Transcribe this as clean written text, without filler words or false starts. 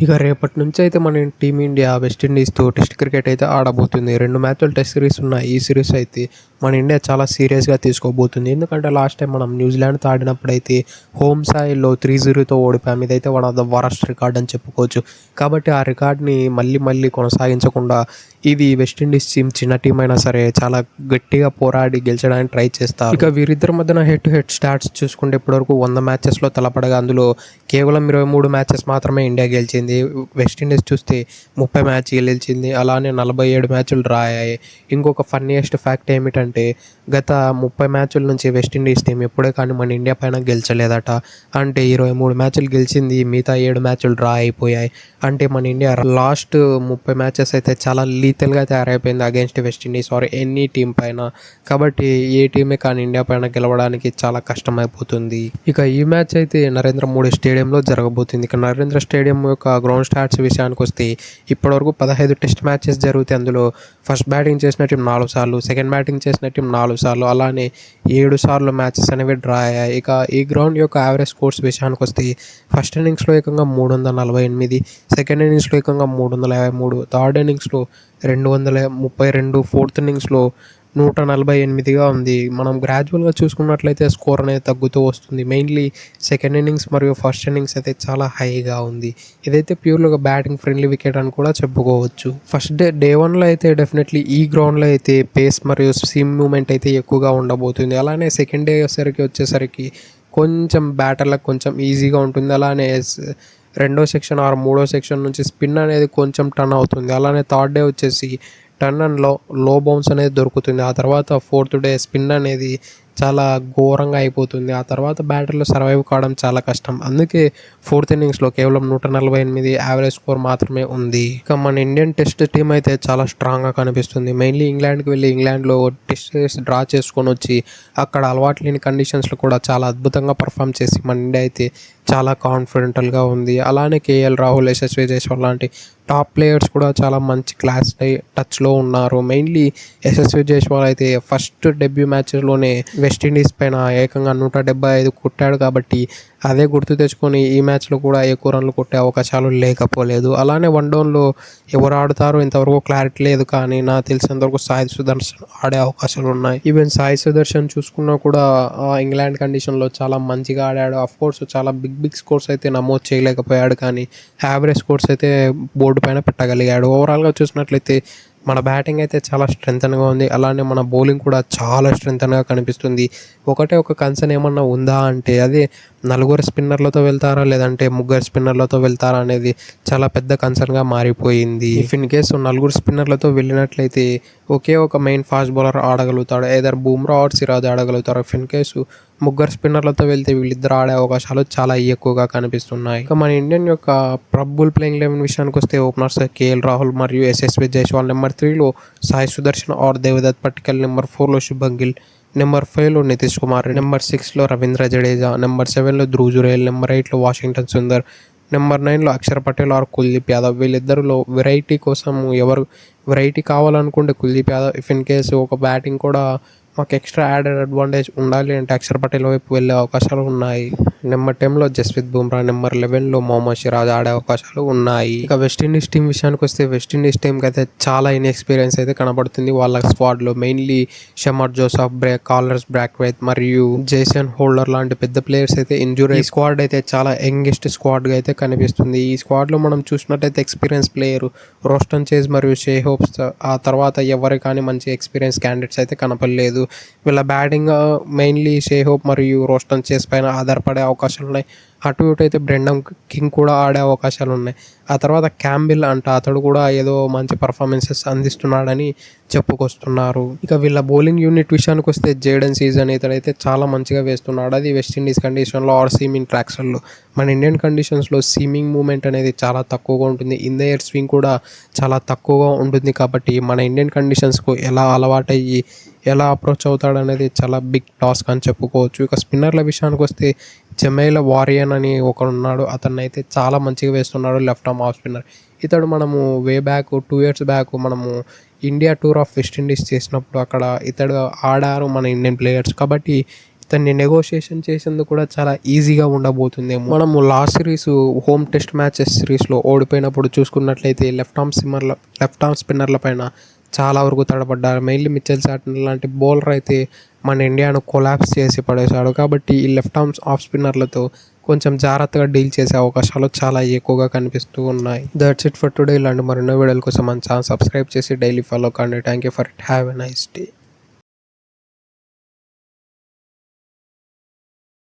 ఇక రేపటి నుంచి అయితే మన టీమిండియా వెస్టిండీస్తో టెస్ట్ క్రికెట్ అయితే ఆడబోతుంది. 2 మ్యాచ్లు టెస్ట్ సిరీస్ ఉన్నాయి. ఈ సిరీస్ అయితే మన ఇండియా చాలా సీరియస్గా తీసుకోబోతుంది. ఎందుకంటే లాస్ట్ టైం మనం న్యూజిలాండ్తో ఆడినప్పుడైతే హోమ్ సాయిల్లో 3-0తో ఓడిపోయాం. ఇదైతే one of the worst record అని చెప్పుకోవచ్చు. కాబట్టి ఆ రికార్డ్ని మళ్ళీ కొనసాగించకుండా ఇది వెస్టిండీస్ టీం చిన్న టీం అయినా సరే చాలా గట్టిగా పోరాడి గెలిచడానికి ట్రై చేస్తారు. ఇక వీరిద్దరి మధ్యన హెడ్ టు హెడ్ స్టాట్స్ చూసుకుంటే ఇప్పటివరకు 100 మ్యాచెస్లో తలపడగా అందులో కేవలం 23 మ్యాచెస్ మాత్రమే ఇండియా గెలిచింది. వెస్టిండీస్ చూస్తే 30 మ్యాచ్లు గెలిచింది. అలానే 47 మ్యాచ్లు డ్రా అయ్యాయి. ఇంకొక ఫన్నీయెస్ట్ ఫ్యాక్ట్ ఏమిటంటే గత 30 మ్యాచ్ల నుంచి వెస్టిండీస్ టీం ఎప్పుడే కానీ మన ఇండియా పైన గెలిచలేదట. అంటే 23 మ్యాచ్లు గెలిచింది, మిగతా 7 మ్యాచ్లు డ్రా అయిపోయాయి. అంటే మన ఇండియా లాస్ట్ 30 మ్యాచెస్ అయితే చాలా లీతల్గా తయారైపోయింది against West Indies or any team పైన. కాబట్టి ఏ టీమే కానీ ఇండియా పైన గెలవడానికి చాలా కష్టమైపోతుంది. ఇక ఈ మ్యాచ్ అయితే నరేంద్ర మోడీ స్టేడియంలో జరగబోతుంది. ఇక నరేంద్ర స్టేడియం యొక్క గ్రౌండ్ స్టాట్స్ విషయానికి వస్తే ఇప్పటివరకు 15 టెస్ట్ మ్యాచెస్ జరుగుతాయి. అందులో ఫస్ట్ బ్యాటింగ్ చేసిన టీం 4 సార్లు, సెకండ్ బ్యాటింగ్ చేసిన టీం 4 సార్లు, అలానే 7 సార్లు మ్యాచెస్ అనేవి డ్రా అయ్యాయి. ఇక ఈ గ్రౌండ్ యొక్క యావరేజ్ స్కోర్స్ విషయానికి వస్తే ఫస్ట్ ఇన్నింగ్స్లో ఏకంగా 348, సెకండ్ ఇన్నింగ్స్లో ఏకంగా 353, థర్డ్ ఇన్నింగ్స్లో 232, ఫోర్త్ ఇన్నింగ్స్లో 148గా ఉంది. మనం గ్రాడ్యువల్గా చూసుకున్నట్లయితే స్కోర్ అనేది తగ్గుతూ వస్తుంది. మెయిన్లీ సెకండ్ ఇన్నింగ్స్ మరియు ఫస్ట్ ఇన్నింగ్స్ అయితే చాలా హైగా ఉంది. ఇదైతే ప్యూర్గా బ్యాటింగ్ ఫ్రెండ్లీ వికెట్ అని కూడా చెప్పుకోవచ్చు. ఫస్ట్ డే 1లో అయితే డెఫినెట్లీ ఈ గ్రౌండ్లో అయితే పేస్ మరియు సీమ్ మూమెంట్ అయితే ఎక్కువగా ఉండబోతుంది. అలానే సెకండ్ డే వచ్చేసరికి కొంచెం బ్యాటర్లకు కొంచెం ఈజీగా ఉంటుంది. అలానే రెండో సెక్షన్ ఆర్ మూడో సెక్షన్ నుంచి స్పిన్ అనేది కొంచెం టర్న్ అవుతుంది. అలానే థర్డ్ డే వచ్చేసి టర్న్ అండ్ లో బౌన్స్ అనేది దొరుకుతుంది. ఆ తర్వాత ఫోర్త్ డే స్పిన్ అనేది చాలా ఘోరంగా అయిపోతుంది. ఆ తర్వాత బ్యాటర్లు సర్వైవ్ కావడం చాలా కష్టం. అందుకే ఫోర్త్ ఇన్నింగ్స్లో కేవలం 148 యావరేజ్ స్కోర్ మాత్రమే ఉంది. ఇక మన ఇండియన్ టెస్ట్ టీం అయితే చాలా స్ట్రాంగ్గా కనిపిస్తుంది. మెయిన్లీ ఇంగ్లాండ్కి వెళ్ళి ఇంగ్లాండ్లో టెస్ట్ డ్రా చేసుకొని వచ్చి అక్కడ అలవాటు లేని కండిషన్స్లో కూడా చాలా అద్భుతంగా పర్ఫామ్ చేసి మన ఇండియా అయితే చాలా కాన్ఫిడెంటల్గా ఉంది. అలానే కేఎల్ రాహుల్, యశస్వి జైస్వాల్ లాంటి టాప్ ప్లేయర్స్ కూడా చాలా మంచి క్లాస్ టచ్లో ఉన్నారు. మెయిన్లీ యశస్వి జైస్వాల్ అయితే ఫస్ట్ డెబ్యూ మ్యాచ్లోనే వెస్టిండీస్ పైన ఏకంగా 175 కొట్టాడు. కాబట్టి అదే గుర్తు తెచ్చుకొని ఈ మ్యాచ్లో కూడా ఎక్కువ రన్లు కొట్టే అవకాశాలు లేకపోలేదు. అలానే వన్ డౌన్లో ఎవరు ఆడుతారో ఇంతవరకు క్లారిటీ లేదు. కానీ నాకు తెలిసినంతవరకు సాయి సుదర్శన్ ఆడే అవకాశాలు ఉన్నాయి. ఈవెన్ సాయి సుదర్శన్ చూసుకున్నా కూడా ఇంగ్లాండ్ కండిషన్లో చాలా మంచిగా ఆడాడు. అఫ్కోర్స్ చాలా బిగ్ స్కోర్స్ అయితే నమోదు చేయలేకపోయాడు. కానీ యావరేజ్ స్కోర్స్ అయితే బోర్డు పైన పెట్టగలిగాడు. ఓవరాల్గా చూసినట్లయితే మన బ్యాటింగ్ అయితే చాలా స్ట్రెంగ్త్గా ఉంది. అలానే మన బౌలింగ్ కూడా చాలా స్ట్రెంగ్త్గా కనిపిస్తుంది. ఒక కన్సర్న్ ఏమన్నా ఉందా అంటే అదే 4 స్పిన్నర్లతో వెళ్తారా లేదంటే 3 స్పిన్నర్లతో వెళ్తారా అనేది చాలా పెద్ద కన్సర్న్గా మారిపోయింది. ఇఫ్ ఇన్ కేసు 4 స్పిన్నర్లతో వెళ్ళినట్లయితే ఒకే ఒక మెయిన్ ఫాస్ట్ బౌలర్ ఆడగలుగుతాడు. ఏదర్ బూమ్రా ఆర్ సిరాజ్ ఆడగలుగుతారు. ఇఫ్ ఇన్ కేసు 3 స్పిన్నర్లతో వెళ్తే వీళ్ళిద్దరు ఆడే అవకాశాలు చాలా ఎక్కువగా కనిపిస్తున్నాయి. ఇక మన ఇండియన్ యొక్క ప్రబుల్ ప్లేయింగ్ 11 విషయానికి వస్తే ఓపెనర్స్ కేఎల్ రాహుల్ మరియు యశస్వి జైస్వాల్, నెంబర్ 3లో సాయి సుదర్శన్ ఆర్ దేవదత్ పట్టికల్, నెంబర్ 4లో శుభ్మన్ గిల్, నెంబర్ 5లో నితీష్ కుమార్, నెంబర్ 6లో రవీంద్ర జడేజా, నెంబర్ 7లో ధ్రువ్ జురేల్, నెంబర్ 8లో వాషింగ్టన్ సుందర్, నెంబర్ 9లో అక్షర్ పటేల్ ఆర్ కుల్దీప్ యాదవ్. వీళ్ళిద్దరిలో వెరైటీ కోసం ఎవరు వెరైటీ కావాలనుకుంటే Kuldeep Yadav. If in case ఒక బ్యాటింగ్ కూడా మాకు ఎక్స్ట్రా యాడెడ్ అడ్వాంటేజ్ ఉండాలి అంటే అక్షర్ పటేల్ వైపు వెళ్ళే అవకాశాలు ఉన్నాయి. నెంబర్ 10లో జస్ప్రీత్ బుమ్రా, నెంబర్ 11లో మొహమ్మద్ సిరాజ్ ఆడే అవకాశాలు ఉన్నాయి. ఇక వెస్టిండీస్ టీం విషయానికి వస్తే వెస్టిండీస్ టీంకి అయితే చాలా ఇన్ఎక్స్పీరియన్స్ అయితే కనబడుతుంది వాళ్ళ స్క్వాడ్లో. మెయిన్లీ షమర్ జోసఫ్, కాలర్స్ బ్రాక్వైత్ మరియు జేసన్ హోల్డర్ లాంటి పెద్ద ప్లేయర్స్ అయితే ఇంజురీ. ఈ స్క్వాడ్ అయితే చాలా యంగెస్ట్ స్క్వాడ్గా అయితే కనిపిస్తుంది. ఈ స్క్వాడ్లో మనం చూసినట్టయితే ఎక్స్పీరియన్స్ ప్లేయర్ రోస్టన్ చేజ్ మరియు షే హోప్స్, ఆ తర్వాత ఎవరు కానీ మంచి ఎక్స్పీరియన్స్ క్యాండిడేట్స్ అయితే కనపడలేదు. వీళ్ళ బ్యాటింగ్ మెయిన్లీ షే హోప్ మరియు రోస్టన్ చేజ్ పైన ఆధారపడే అవకాశాలు ఉన్నాయి. అటు ఇటు అయితే బ్రెండన్ కింగ్ కూడా ఆడే అవకాశాలు ఉన్నాయి. ఆ తర్వాత క్యాంబిల్ అతడు కూడా ఏదో మంచి పర్ఫార్మెన్సెస్ అందిస్తున్నాడని చెప్పుకొస్తున్నారు. ఇక వీళ్ళ బౌలింగ్ యూనిట్ విషయానికి వస్తే జేడెన్ సీజన్ ఇతడైతే చాలా మంచిగా వేస్తున్నాడు. అది వెస్టిండీస్ కండిషన్లో ఆర్ సీమింగ్ ట్రాక్స్లో. మన ఇండియన్ కండిషన్స్లో సీమింగ్ మూమెంట్ అనేది చాలా తక్కువగా ఉంటుంది. ఇన్ ద ఎయిర్ స్వింగ్ కూడా చాలా తక్కువగా ఉంటుంది. కాబట్టి మన ఇండియన్ కండిషన్స్కు ఎలా అలవాటయ్యి ఎలా అప్రోచ్ అవుతాడనేది చాలా బిగ్ టాస్క్ అని చెప్పుకోవచ్చు. ఇక స్పిన్నర్ల విషయానికి వస్తే జమైల వారియన్ అని ఒకడు ఉన్నాడు. అతన్ని అయితే చాలా మంచిగా వేస్తున్నాడు లెఫ్ట్ ఆర్మ్ ఆఫ్ స్పిన్నర్. ఇతడు మనము వే బ్యాక్ 2 years బ్యాక్ మనము ఇండియా టూర్ ఆఫ్ వెస్టిండీస్ చేసినప్పుడు అక్కడ ఇతడు ఆడారు మన ఇండియన్ ప్లేయర్స్. కాబట్టి దాన్ని నెగోషియేషన్ చేసేందుకు కూడా చాలా ఈజీగా ఉండబోతుంది. మనము last series home test matches సిరీస్లో ఓడిపోయినప్పుడు చూసుకున్నట్లయితే లెఫ్ట్ ఆర్మ్ స్పిన్నర్ల పైన చాలా వరకు తడబడ్డారు. మెయిన్లీ మిచెల్ సాటన్ లాంటి బౌలర్ అయితే మన ఇండియాను కొలాప్స్ చేసి పడేశాడు. కాబట్టి ఈ లెఫ్ట్ ఆఫ్ స్పిన్నర్లతో కొంచెం జాగ్రత్తగా డీల్ చేసే అవకాశాలు చాలా ఎక్కువగా కనిపిస్తూ ఉన్నాయి. That's it for today. ఇలాంటి మరెన్నో వీడియోల కోసం మన ఛానల్ సబ్స్క్రైబ్ చేసి డైలీ ఫాలో కండి. Thank you for it. Have a nice day.